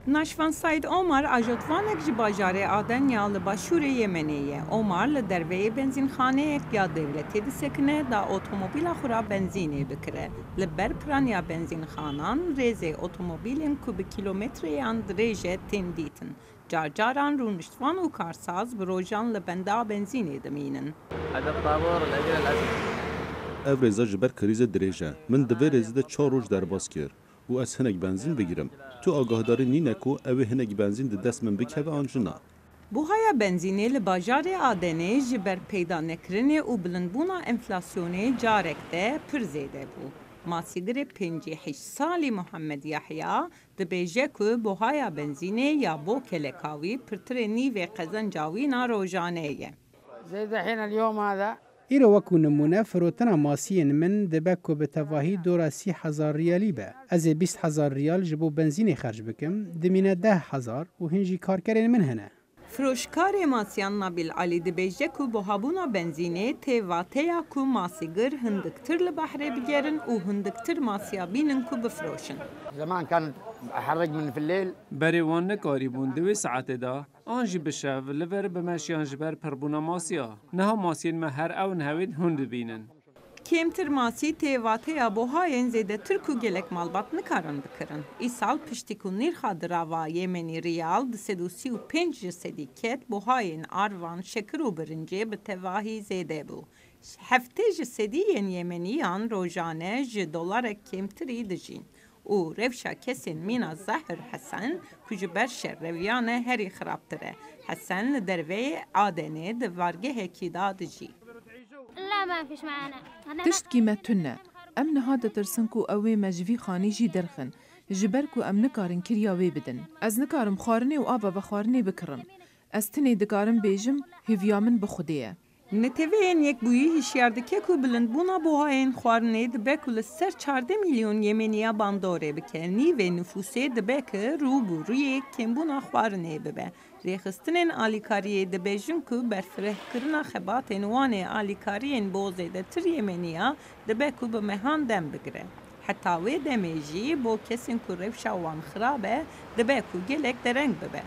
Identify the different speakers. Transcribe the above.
Speaker 1: نشوان سعید عمر اجتوانک جی باجاره آدن یا لباشور یمنیه. عمر لدروی بنزینخانه یا دولتی دسکنه دا اتومبیل خورا بنزینی بکره. لبر پران یا بنزینخانان ریزه اتومبیلین کوب کیلومتری یان دریجه تندیتن. جارجاران رونشتوان و کارساز بروجان لبندا بنزینی دمینن.
Speaker 2: هذا الطابور لأجل الأسف.
Speaker 3: افرزا جبر کریز دریجه. من دوی رزده 4 روز در باز کرد. و از هنگ بنزین بگیرم. تو آگاهداری نینکو اوه هنگ بنزین ده دست من بکه و آنجنا.
Speaker 1: بوهایا بنزینی لباجار آدنه جبر پیدا نکرنه و بلندبونا انفلاسیونه جارکته پر زیده بو. ماسیگر 58 سالی محمد یحیی دبیجه که بوهایا بنزینی یا بو کلکاوی پرتر نیوه قزنجاوینا روجانه.
Speaker 4: زي دحين اليوم هذا
Speaker 5: ایرو وکو نمونه فروتنا ماسین من دبکو به تواهی دورا 30,000 ریالی به. از 20,000 ریال جبو بنزین خرج بکم دمینه 10,000 و هنجی کارکرین من هنه.
Speaker 1: فروشکار ماسیان نابیل علی دبیجه که بوهابونا بنزینه تیواتیا که ماسیگر هندکتر لبحره بگیرن و هندکتر ماسیابینن که بفروشن.
Speaker 4: زمان كان احرق من في الليل
Speaker 6: بریوان نکاری بون 2 ساعت دا آنجی بشو لور بمشیان جبر پربونا ماسیا نها ماسین مهر او نهوید هند بینن.
Speaker 1: کمتر ماسی تیواتیا بوهاین زیده ترکو گلک مالبات نکارن بکرن. ای سال پشتیکو نرخا دراوا یمنی ریال 335 جسدیکت بوهاین آروان شکر و برنجه به تواهی زیده بو. هفته جسدیین یمنیان روزانه $1 کمتری دجین. او روشا کسین مینا زهر حسن کجبر شر رویانه هری خرابتره. حسن دروی آدنه دوارگه کیدا دجی.
Speaker 7: لا ما فيش معنا.
Speaker 8: تشت قيمتنا ام نهاد ترسنكو اوي مجوي خاني جي درخن جبركو ام نكارن كرياوي بدن از نكارم خارني و آبا بخارني بكرن از تني دكارم بيجم هفيامن بخوديه
Speaker 1: نتوین یک بویی هشیاردکه که بلندبونا بوهاین خوارنه دبه که لسر 14 میلیون یمنیا بانداره بکه نیوه نفوسه دبه که رو روی کمبونا خوارنه ببه. ریخستنین آلیکاریه دبه جن که برفره کرنا خبات نوان آلیکارین بوزه ده تر یمنیا دبه که به مهان دم بگره. حتی وی دمیجی بو کسین که روشا وان خرابه دبه که گلک درنگ ببه.